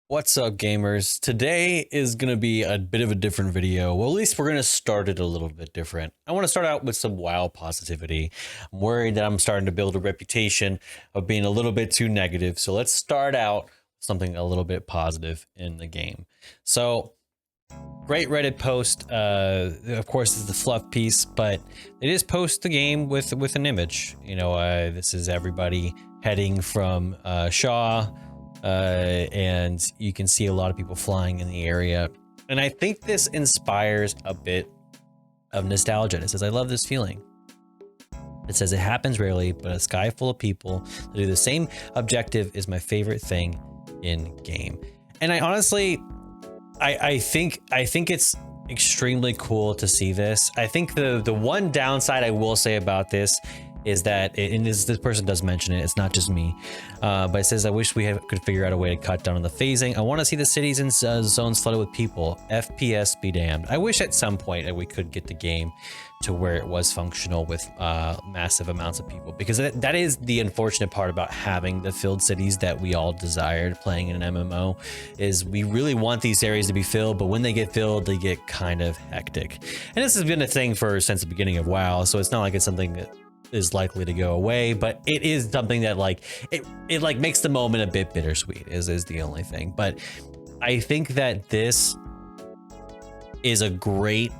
What's up, gamers? Today is going to be a bit of a different video. Well, at least we're going to start it a little bit different. I want to start out with some WoW positivity. I'm worried that I'm starting to build a reputation of being a little bit too negative. So let's start out with something a little bit positive in the game. So, great Reddit post. Of course, is the fluff piece, but they just post the game with an image. You know, this is everybody heading from Shaw. And you can see a lot of people flying in the area. And I think this inspires a bit of nostalgia. It says, I love this feeling. It says, it happens rarely, but a sky full of people that do the same objective is my favorite thing in game. And I honestly, I think it's extremely cool to see this. I think the one downside I will say about this is that, and this person does mention it, it's not just me, but it says, I wish we could figure out a way to cut down on the phasing. I want to see the cities and zones flooded with people. FPS be damned. I wish at some point that we could get the game to where it was functional with massive amounts of people, because that is the unfortunate part about having the filled cities that we all desired playing in an MMO, is we really want these areas to be filled, but when they get filled, they get kind of hectic. And this has been a thing since the beginning of WoW, so it's not like it's something that is likely to go away, but it is something that it like makes the moment a bit bittersweet is the only thing. But I think that this is a great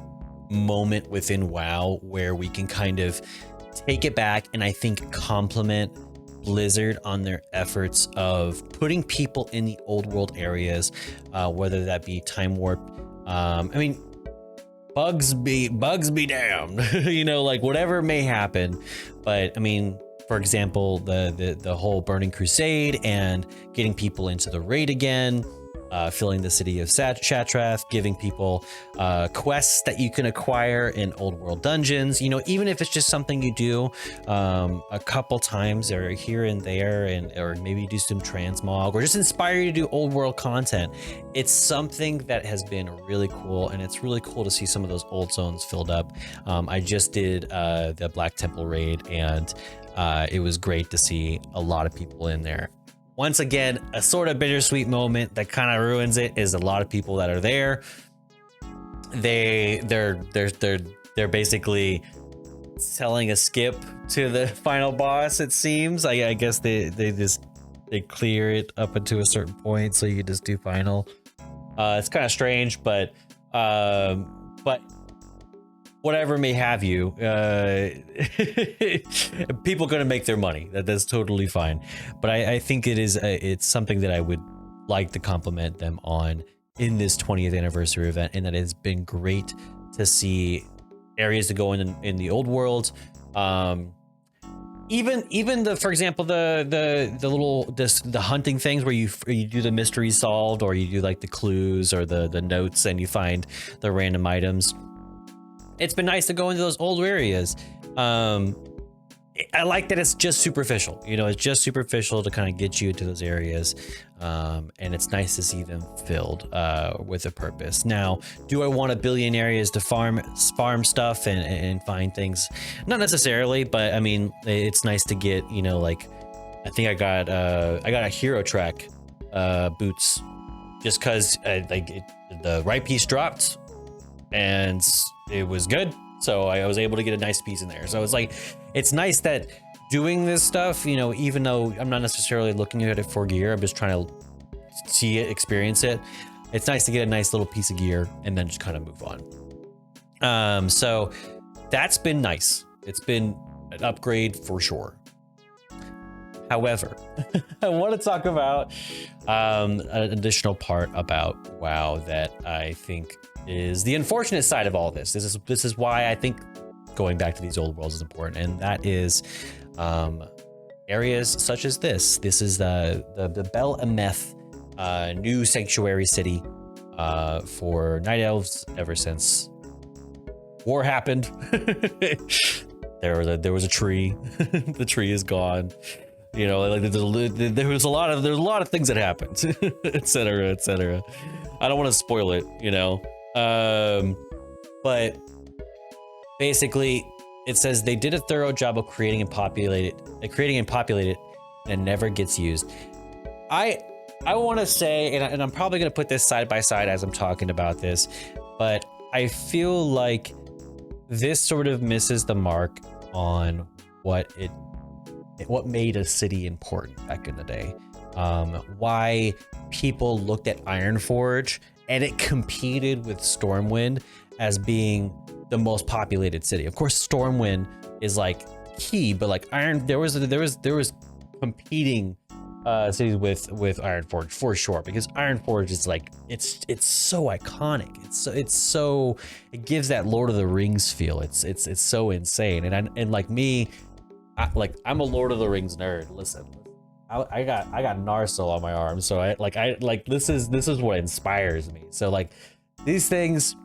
moment within WoW where we can kind of take it back and I think compliment Blizzard on their efforts of putting people in the old world areas, whether that be Time Warp. I mean, bugs be damned. You know, like whatever may happen. But I mean, for example, the whole Burning Crusade and getting people into the raid again, filling the city of Shatrath, giving people quests that you can acquire in old world dungeons. You know, even if it's just something you do a couple times or here and there, or maybe do some transmog or just inspire you to do old world content. It's something that has been really cool, and it's really cool to see some of those old zones filled up. I just did the Black Temple raid, and it was great to see a lot of people in there. Once again, a sort of bittersweet moment that kind of ruins it is a lot of people that are there. They're basically selling a skip to the final boss. It seems. I guess they clear it up into a certain point, so you can just do final. It's kind of strange, but whatever may have you, people gonna make their money. That's totally fine. But I think it's something that I would like to compliment them on in this 20th anniversary event, and that it's been great to see areas to go in the old world. Even for example, the hunting things where you do the mysteries solved, or you do like the clues or the notes and you find the random items. It's been nice to go into those old areas. I like that it's just superficial. You know, it's just superficial to kind of get you into those areas. And it's nice to see them filled with a purpose. Now, do I want a billion areas to farm stuff and find things? Not necessarily, but I mean, it's nice to get, you know, like, I think I got a hero track boots just because the right piece dropped and it was good, so I was able to get a nice piece in there. So it's like, it's nice that doing this stuff, you know, even though I'm not necessarily looking at it for gear, I'm just trying to see it, experience it. It's nice to get a nice little piece of gear and then just kind of move on. So that's been nice. It's been an upgrade for sure. However, I want to talk about an additional part about WoW that I think is the unfortunate side of all this. This is why I think going back to these old worlds is important, and that is areas such as this. This is the Bel Ameth new sanctuary city for Night Elves ever since war happened. There was a tree. The tree is gone. You know, like there was a lot of things that happened, etc., etc. I don't want to spoil it, you know. But basically, it says they did a thorough job of creating and populate it, and it never gets used. I want to say, and I'm probably going to put this side by side as I'm talking about this, but I feel like this sort of misses the mark on what made a city important back in the day. Why people looked at Ironforge and it competed with Stormwind as being the most populated city. Of course, Stormwind is like key, but like there was competing cities with Ironforge for sure, because Ironforge is like it's so iconic. It gives that Lord of the Rings feel. It's so insane. And like me, I'm a Lord of the Rings nerd. Listen, I got Narsil on my arm, so this is what inspires me. So like these things,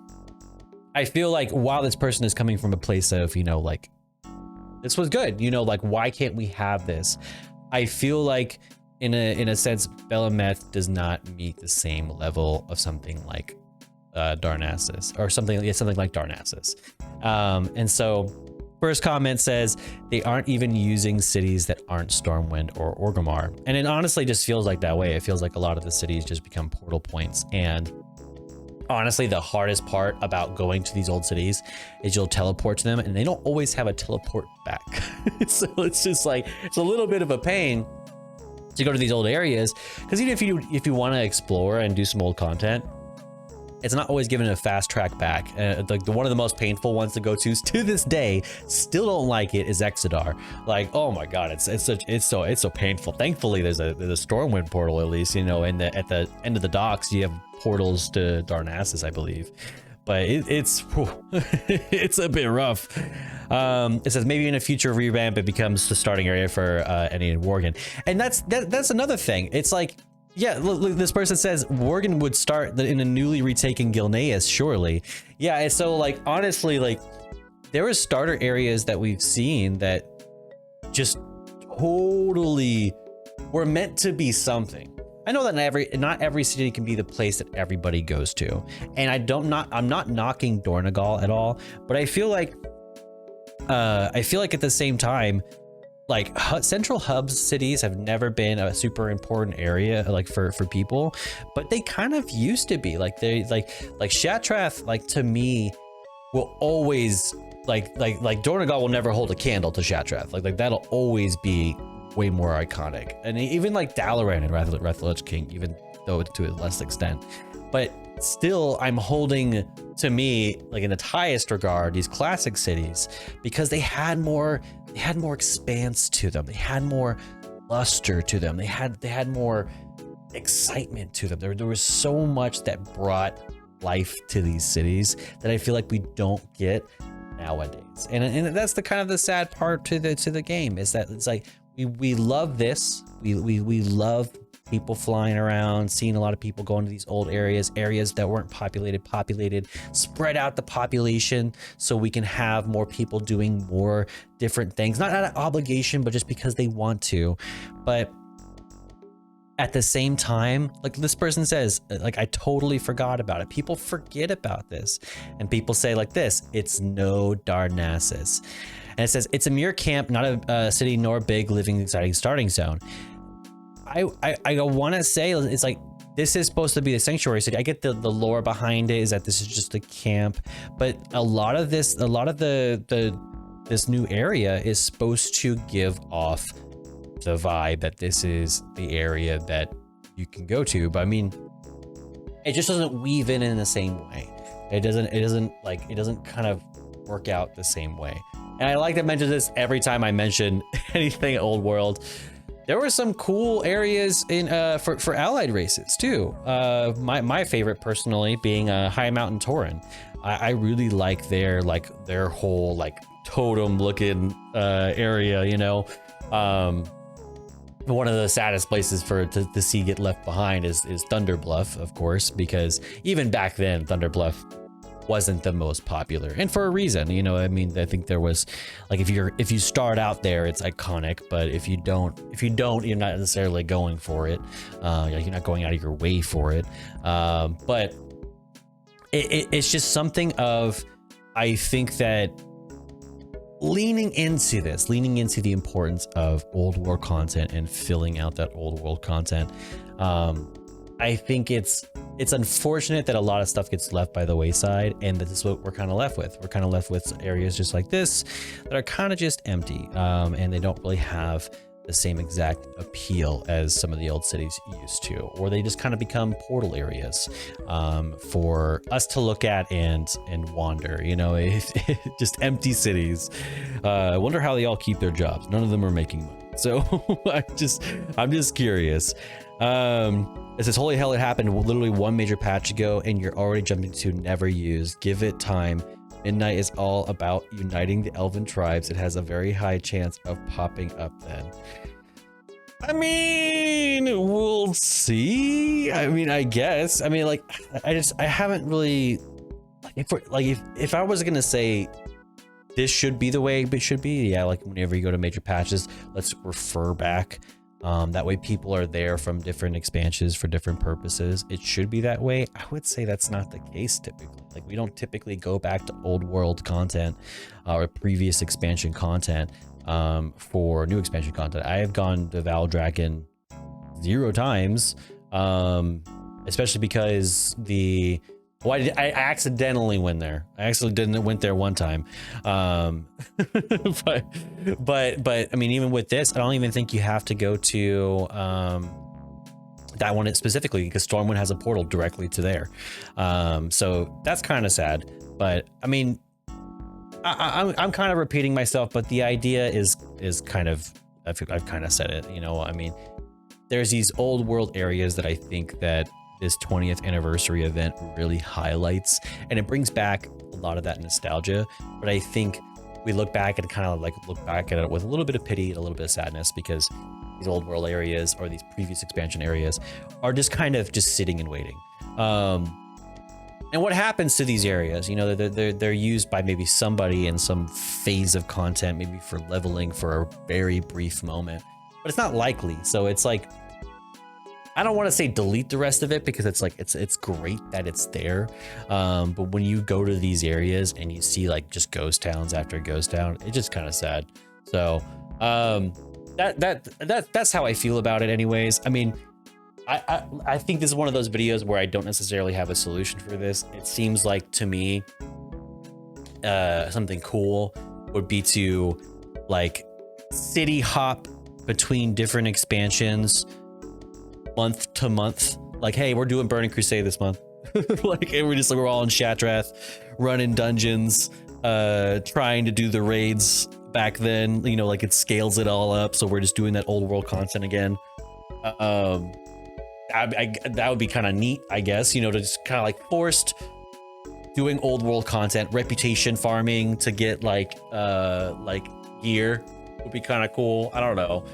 I feel like while this person is coming from a place of, you know, like this was good, you know, like why can't we have this? I feel like in a sense, Bel Ameth does not meet the same level of something like Darnassus or something like Darnassus. And so first comment says they aren't even using cities that aren't Stormwind or Orgrimmar. And it honestly just feels like that way. It feels like a lot of the cities just become portal points. And honestly, the hardest part about going to these old cities is you'll teleport to them and they don't always have a teleport back. So it's just like, it's a little bit of a pain to go to these old areas, because even if you want to explore and do some old content, it's not always given a fast track back. Like one of the most painful ones to go to this day, still don't like it, is Exodar. Like, oh my god, it's so painful. Thankfully, there's a Stormwind portal, at least, you know, and at the end of the docks you have portals to Darnassus, I believe. But it's a bit rough. It says maybe in a future revamp it becomes the starting area for any Worgen, and that's another thing. It's like, yeah, look, this person says Worgen would start in a newly retaken Gilneas, surely. Yeah, and so like honestly, like there are starter areas that we've seen that just totally were meant to be something. I know that not every city can be the place that everybody goes to, and I'm not knocking Dornegal at all, but I feel like at the same time, like central hubs cities have never been a super important area like for people, but they kind of used to be. Like Shattrath, like to me, will always like Dornegal will never hold a candle to Shattrath. Like that'll always be way more iconic. And even like Dalaran and Wrath of the Lich King, even though to a less extent, but still I'm holding, to me, like in the highest regard, these classic cities, because they had more expanse to them. They had more luster to them. They had more excitement to them. There was so much that brought life to these cities that I feel like we don't get nowadays. And that's the kind of the sad part to the game, is that it's like we love this. We love people flying around, seeing a lot of people going to these old areas that weren't populated, spread out the population so we can have more people doing more different things, not out of obligation, but just because they want to. But at the same time, like this person says, like, I totally forgot about it. People forget about this, and people say like this, it's no Darnassus. And it says it's a mere camp, not a city nor big living exciting starting zone. I want to say it's like, this is supposed to be the sanctuary city. I get the lore behind it is that this is just a camp, but a lot of this new area is supposed to give off the vibe that this is the area that you can go to. But I mean, it just doesn't weave in the same way. It doesn't kind of work out the same way. And I like to mention this every time I mention anything Old World. There were some cool areas in for allied races too. My favorite personally being High Mountain Tauren. I really like their whole like totem looking area, you know. One of the saddest places to see get left behind is Thunderbluff, of course, because even back then Thunderbluff wasn't the most popular, and for a reason, you know. I mean, I think there was like, if you start out there, it's iconic, but if you don't, you're not necessarily going for it. Like you're not going out of your way for it. But it's just something of, I think that leaning into the importance of old world content and filling out that old world content, I think it's unfortunate that a lot of stuff gets left by the wayside, and this is what we're kind of left with. We're kind of left with areas just like this that are kind of just empty, and they don't really have the same exact appeal as some of the old cities used to, or they just kind of become portal areas for us to look at and wander, you know. Just empty cities. I wonder how they all keep their jobs. None of them are making money, so I'm just curious. It says, holy hell, it happened literally one major patch ago and you're already jumping to never use. Give it time. Midnight is all about uniting the elven tribes. It has a very high chance of popping up then. I mean, we'll see. I mean, I guess. I mean, like, I haven't really, if I was gonna say this should be the way it should be, yeah, like whenever you go to major patches, let's refer back. That way people are there from different expansions for different purposes. It should be that way. I would say that's not the case typically. Like, we don't typically go back to old world content or previous expansion content for new expansion content. I have gone to Val Dragon 0 times, especially because I accidentally went there. I actually went there one time. But I mean, even with this, I don't even think you have to go to that one specifically, because Stormwind has a portal directly to there. So that's kind of sad. But I mean, I'm kind of repeating myself, but the idea is kind of, I've kind of said it, you know. I mean, there's these old world areas that I think that this 20th anniversary event really highlights, and it brings back a lot of that nostalgia. But I think we look back and kind of like look back at it with a little bit of pity and a little bit of sadness, because these old world areas or these previous expansion areas are just kind of just sitting and waiting. And what happens to these areas? You know, they're used by maybe somebody in some phase of content, maybe for leveling for a very brief moment, but it's not likely. So it's like, I don't want to say delete the rest of it, because it's like, it's great that it's there. But when you go to these areas and you see like just ghost towns after ghost town, it's just kind of sad. So that's how I feel about it anyways. I mean, I think this is one of those videos where I don't necessarily have a solution for this. It seems like to me, something cool would be to like city hop between different expansions month to month. Like, hey, we're doing Burning Crusade this month. Like, and we're all in Shatrath, running dungeons, trying to do the raids back then, you know, like it scales it all up. So we're just doing that old world content again. That would be kind of neat, I guess, you know, to just kind of like forced doing old world content, reputation farming to get like gear would be kind of cool. I don't know.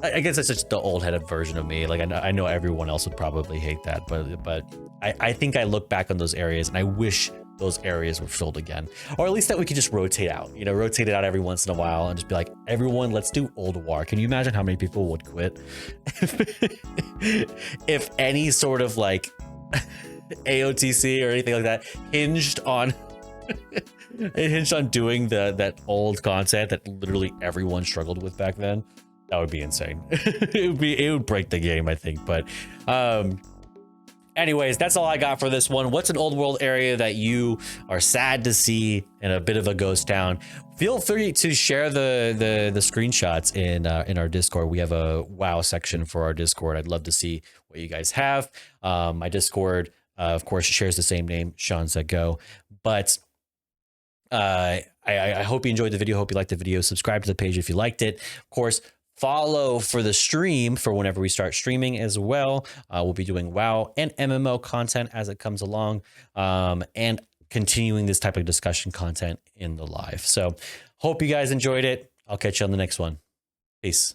I guess that's just the old headed version of me. Like, I know everyone else would probably hate that, but I think I look back on those areas and I wish those areas were filled again, or at least that we could just rotate out, you know, rotate it out every once in a while and just be like, everyone, let's do Old War. Can you imagine how many people would quit if any sort of like AOTC or anything like that hinged on doing that old content that literally everyone struggled with back then? That would be insane. it would break the game, I think. But anyways, that's all I got for this one. What's an old world area that you are sad to see in a bit of a ghost town? Feel free to share the screenshots in our Discord. We have a WoW section for our Discord. I'd love to see what you guys have. My Discord, of course, shares the same name, ShawnSetGO. But I hope you enjoyed the video. Hope you liked the video. Subscribe to the page if you liked it. Of course, follow for the stream for whenever we start streaming as well. We'll be doing WoW and MMO content as it comes along, and continuing this type of discussion content in the live. So hope you guys enjoyed it. I'll catch you on the next one. Peace.